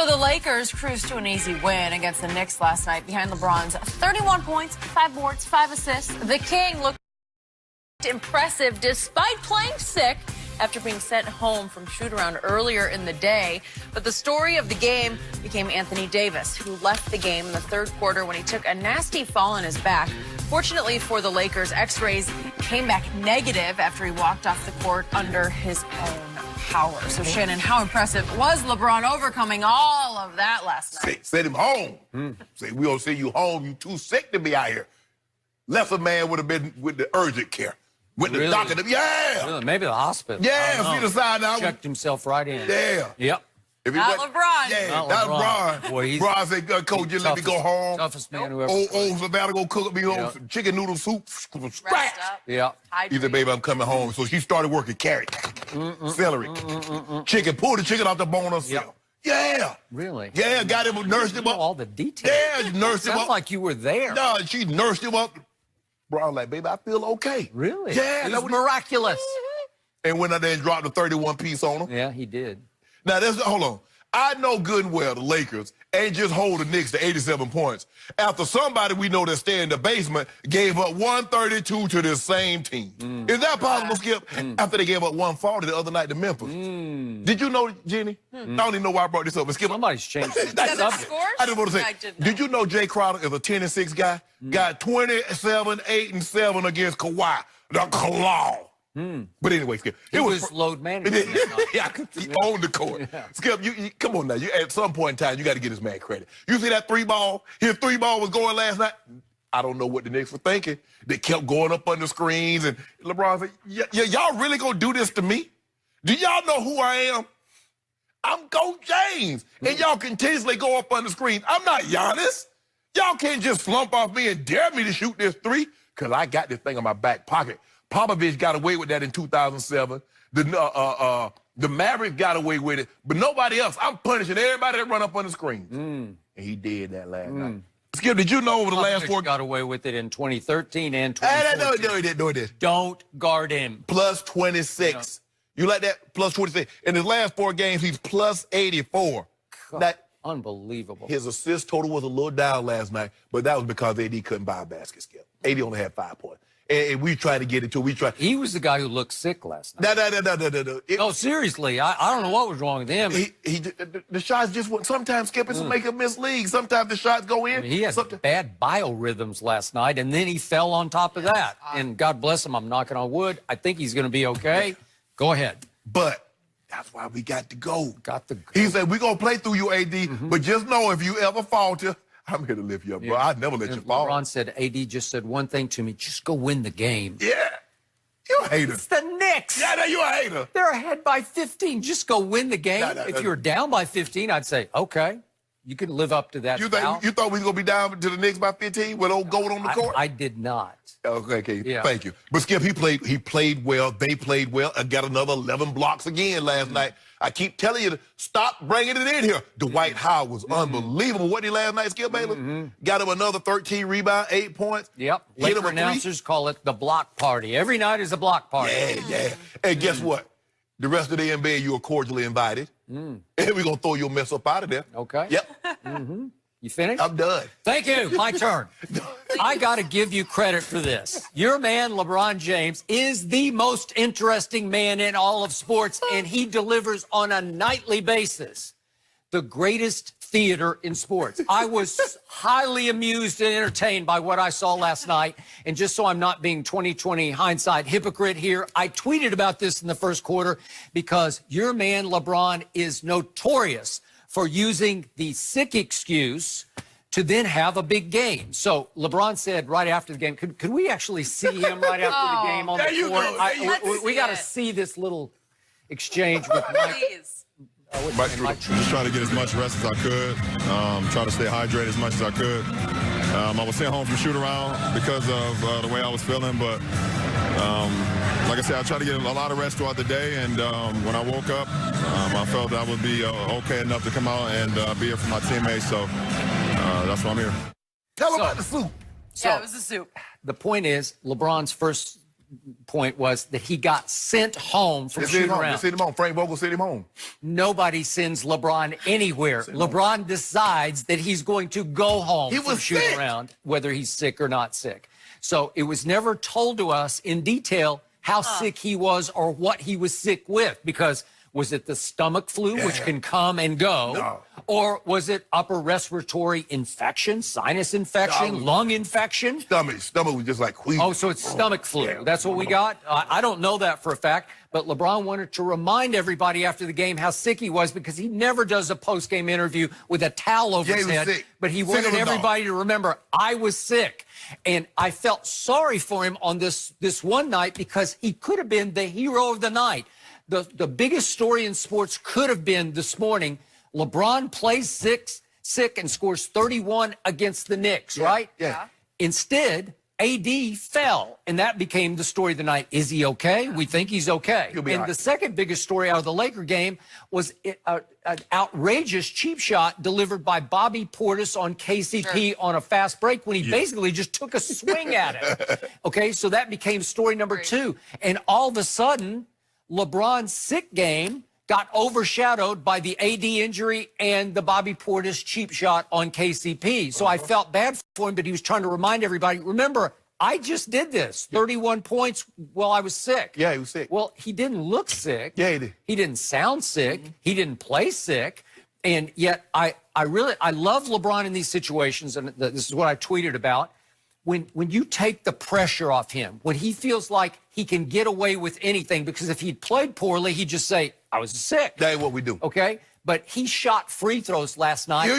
So the Lakers cruised to an easy win against the Knicks last night behind LeBron's 31 points, 5 boards, 5 assists. The King looked impressive despite playing sick after being sent home from shoot-around earlier in the day. But the story of the game became Anthony Davis, who left the game in the third quarter when he took a nasty fall on his back. Fortunately for the Lakers, X-rays came back negative after he walked off the court under his own power. So, Shannon, how impressive was LeBron overcoming all of that last night? Send him home. Say, we don't send you home. You too sick to be out here. Lesser man would have been with the urgent care. With the doctor. Yeah. Really? Maybe the hospital. Yeah, see the side now. Checked himself right in. Yeah. Yep. If Not LeBron. Yeah, Not not LeBron. LeBron. Boy, he's LeBron said, Coach, just let me go home. Toughest man who ever Old Savannah go cook me some chicken noodle soup from scratch. Rest up. Yeah. He said, baby, I'm coming home. So she started working carrot, celery, chicken, pulled the chicken off the bone herself. Yeah. Really? Yeah, got him, nursed him You know up. all the details. Yeah, she nursed him Sounds up. like you were there. No, she nursed him up. Bro, I'm like, baby, I feel okay. Really? Yeah. It was miraculous. And went out there and dropped a 31-piece on him. Yeah, he did. Now, hold on. I know good and well the Lakers ain't just hold the Knicks to 87 points after somebody we know that stay in the basement gave up 132 to this same team. Is that possible, Skip? After they gave up 140 the other night to Memphis. Did you know, Jenny? I don't even know why I brought this up, but Skip. Somebody's changed the That subject. scores? I just want to say, I didn't know. did you know Jay Crowder is a 10-6 guy? Got 27, 8, and 7 against Kawhi, the Claw. But anyway, Skip. It was load management. Yeah, he owned the court. Yeah. Skip, you come on now. At some point in time, you got to get this man credit. You see that 3-ball? His 3-ball was going last night. I don't know what the Knicks were thinking. They kept going up under screens, and LeBron said, y'all really going to do this to me? Do y'all know who I am? I'm Coach James, and y'all continuously go up under screens. I'm not Giannis. Y'all can't just slump off me and dare me to shoot this 3, because I got this thing in my back pocket. Popovich got away with that in 2007. The Mavericks got away with it, but nobody else. I'm punishing everybody that run up on the screens. And he did that last night. Skip, did you know over the last 4 got away with it in 2013 and 2014. No, he didn't. Don't guard him. Plus 26. You like that? Plus 26. In his last 4 games, he's plus 84. That, Unbelievable. his assist total was a little down last night, but that was because AD couldn't buy a basket, Skip. AD only had 5 points. And we tried to get it to him. He was the guy who looked sick last night. No. No, seriously, I don't know what was wrong with him. The shots just went. Sometimes, Skip, it's make a miss league. Sometimes the shots go in. I mean, he had bad biorhythms last night, and then he fell on top of that. And God bless him, I'm knocking on wood. I think he's going to be okay. Go ahead. But that's why we got to go. Got to go. He said, we're going to play through you, AD, but just know if you ever falter, I'm here to lift you up, bro. I'd never let you fall. LeBron said, AD just said one thing to me, just go win the game. Yeah. You a hater. It's the Knicks. Yeah, you a hater. They're ahead by 15. Just go win the game. If you're down by 15, I'd say, okay, you can live up to that. You thought we was going to be down to the Knicks by 15 with old gold on the court? I did not. Okay, Yeah. Thank you. But Skip, he played well. They played well. I got another 11 blocks again last night. I keep telling you to stop bringing it in here. Dwight Howard was unbelievable. What did he last night, Skip Baylor? Got him another 13 rebounds, 8 points. Yep. Hit him Laker a announcers call it the block party. Every night is a block party. Yeah. And guess what? The rest of the NBA, you are cordially invited. And we're going to throw your mess up out of there. Okay. Yep. You finished? I'm done. Thank you. My turn. I got to give you credit for this. Your man, LeBron James, is the most interesting man in all of sports, and he delivers on a nightly basis. The greatest theater in sports. I was highly amused and entertained by what I saw last night. And just so I'm not being 20/20 hindsight hypocrite here, I tweeted about this in the first quarter because your man, LeBron, is notorious for using the sick excuse to then have a big game. So LeBron said right after the game, could we actually see him right after the game on the court? We got to see this little exchange with Mike. Please. Just trying to get as much rest as I could, try to stay hydrated as much as I could. I was sent home from shoot-around because of the way I was feeling, but like I said, I tried to get a lot of rest throughout the day, and when I woke up, I felt that I would be okay enough to come out and be here for my teammates, so that's why I'm here. Tell him about the soup. Yeah, it was the soup. The point is, LeBron's first point was that he got sent home from shoot around. They sent him home. Frank Vogel sent him home. Nobody sends LeBron anywhere. LeBron decides that he's going to go home from shoot around, whether he's sick or not sick. So it was never told to us in detail how sick he was or what he was sick with, because was it the stomach flu, which can come and go? No. Or was it upper respiratory infection, sinus infection, lung infection? Stomach was just like queasy. Oh, so it's stomach flu. That's what we got? I don't know that for a fact, but LeBron wanted to remind everybody after the game how sick he was, because he never does a post-game interview with a towel over his head. Sick. But he wanted everybody to remember, I was sick. And I felt sorry for him on this one night, because he could have been the hero of the night. The biggest story in sports could have been this morning, LeBron plays sick and scores 31 against the Knicks, right? Yeah. Instead, AD fell, and that became the story of the night. Is he okay? We think he's okay. He'll be And all right. the second biggest story out of the Laker game was an outrageous cheap shot delivered by Bobby Portis on KCP on a fast break when he basically just took a swing at it. Okay, so that became story number 2. And all of a sudden, LeBron's sick game got overshadowed by the AD injury and the Bobby Portis cheap shot on KCP. So I felt bad for him, but he was trying to remind everybody, remember, I just did this, 31 points while I was sick. Yeah, he was sick. Well, he didn't look sick. Yeah, he did. He didn't sound sick. He didn't play sick. And yet I love LeBron in these situations, and this is what I tweeted about. When you take the pressure off him, when he feels like he can get away with anything, because if he'd played poorly, he'd just say, I was sick. That ain't what we do. Okay? But he shot free throws last night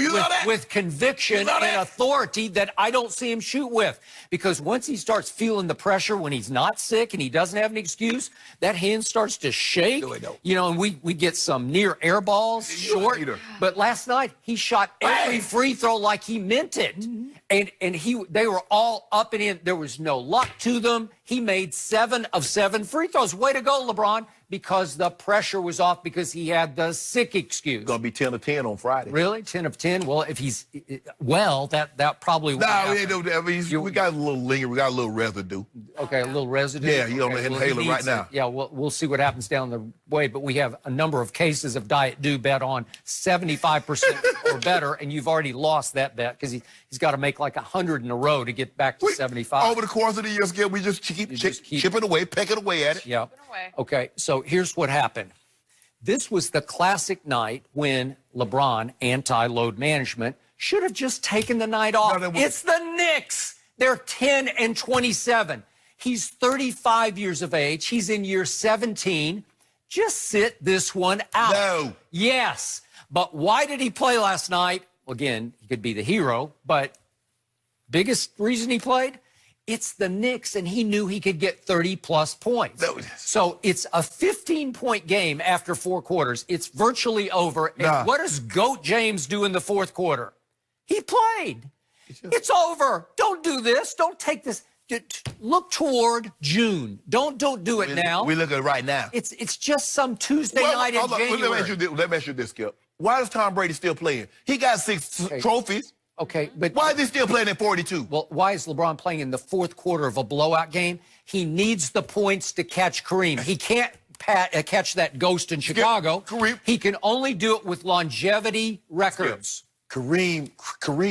with conviction and authority that I don't see him shoot with. Because once he starts feeling the pressure when he's not sick and he doesn't have an excuse, that hand starts to shake. No, it don't. You know, and we get some near air balls, short. But last night, he shot every free throw like he meant it. And they were all up and in. There was no luck to them. He made 7 of 7 free throws. Way to go, LeBron, because the pressure was off because he had the sick excuse. Gonna be 10 of 10 on Friday. Really? 10 of 10? Well, if he's that probably won't happen. We ain't doing that. I mean, we got a little linger. We got a little residue. Okay, a little residue. Yeah, he on the inhaler right now. Yeah, we'll see what happens down the way. But we have a number of cases of Diet Dew bet on 75% or better, and you've already lost that bet because he's got to make like 100 in a row to get back to 75. Over the course of the year, Skip, we just keep chipping away, pecking away at it. Yeah. Okay, so here's what happened. This was the classic night when LeBron, anti-load management, should have just taken the night off. It's the Knicks. They're 10 and 27. He's 35 years of age. He's in year 17. Just sit this one out. No. Yes. But why did he play last night? Well, again, he could be the hero, but biggest reason he played? It's the Knicks, and he knew he could get 30-plus points. No. So it's a 15-point game after 4 quarters. It's virtually over. And what does GOAT James do in the 4th quarter? He played. It's over. Don't do this. Don't take this. Look toward June. Don't do it now. We look at it right now. It's just some Tuesday night in January. Let me ask you this, Skip. Why is Tom Brady still playing? He got 6 trophies. Okay, but why is he still playing at 42? Well, why is LeBron playing in the 4th quarter of a blowout game? He needs the points to catch Kareem. He can't catch that ghost in Chicago. Kareem. He can only do it with longevity records. Kareem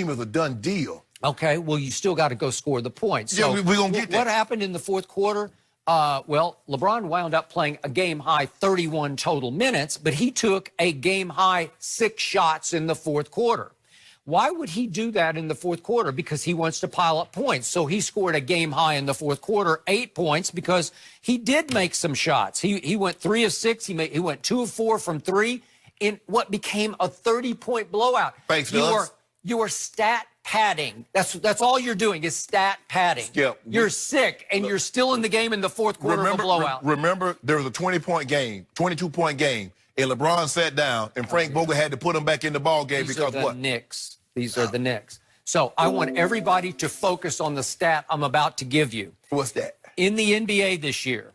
is a done deal. Okay, well, you still got to go score the points. Yeah, so we're going to get that. What happened in the 4th quarter? Well, LeBron wound up playing a game-high 31 total minutes, but he took a game-high 6 shots in the 4th quarter. Why would he do that in the 4th quarter? Because he wants to pile up points. So he scored a game high in the 4th quarter, 8 points, because he did make some shots. He went 3 of 6. He went 2 of 4 from 3 in what became a 30-point blowout. Thanks, you are stat padding. That's all you're doing is stat padding. Yeah, you're sick, and you're still in the game in the 4th quarter of a blowout. Remember, there was a 20-point game, 22-point game. And LeBron sat down, and Frank Vogel had to put him back in the ball game because what? Knicks. These are the Knicks. So I want everybody to focus on the stat I'm about to give you. What's that? In the NBA this year,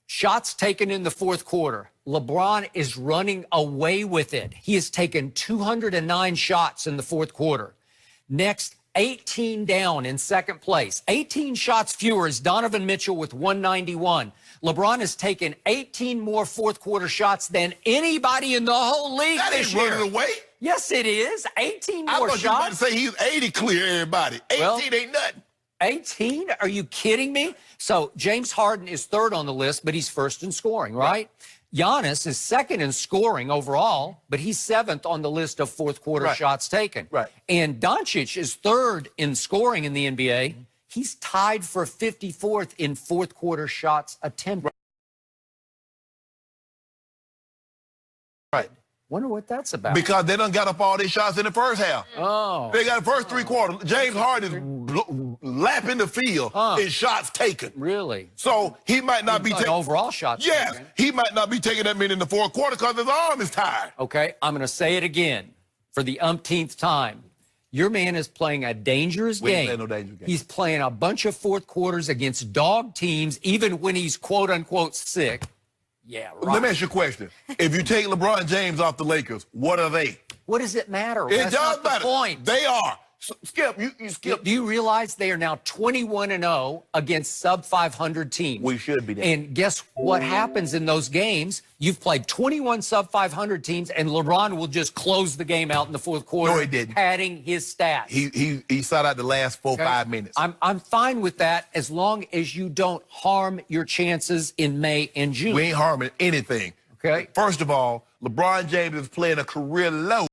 shots taken in the 4th quarter, LeBron is running away with it. He has taken 209 shots in the 4th quarter. Next, 18 down in second place. 18 shots fewer is Donovan Mitchell with 191. LeBron has taken 18 more fourth-quarter shots than anybody in the whole league That this ain't year. running away. Yes, it is. 18 I more thought you were about to shots. say he's 80 clear everybody. 18 Well, ain't nothing. 18? Are you kidding me? So James Harden is third on the list, but he's first in scoring, right? Giannis is second in scoring overall, but he's seventh on the list of fourth-quarter shots taken. Right. And Doncic is third in scoring in the NBA. He's tied for 54th in fourth-quarter shots attempted. Right. Wonder what that's about. Because they done got up all these shots in the first half. Oh. They got the first three quarters. James Harden is lapping the field in shots taken. Really? So he might not be taking overall shots. Yes, taken. he might not be taking that many in the fourth quarter because his arm is tired. Okay, I'm going to say it again for the umpteenth time. Your man is playing a dangerous We ain't game. playing no dangerous game. He's playing a bunch of fourth quarters against dog teams, even when he's quote-unquote sick. Yeah, right. Let me ask you a question. If you take LeBron James off the Lakers, what are they? What does it matter? It That's does not the matter. point. They are. Skip, you skip. Do you realize they are now 21-0 against sub-500 teams? We should be there. And guess what happens in those games? You've played 21 sub-500 teams, and LeBron will just close the game out in the fourth quarter. No, he didn't. Padding his stats. He sat out the last 4 or 5 minutes. I'm fine with that as long as you don't harm your chances in May and June. We ain't harming anything. Okay. First of all, LeBron James is playing a career low.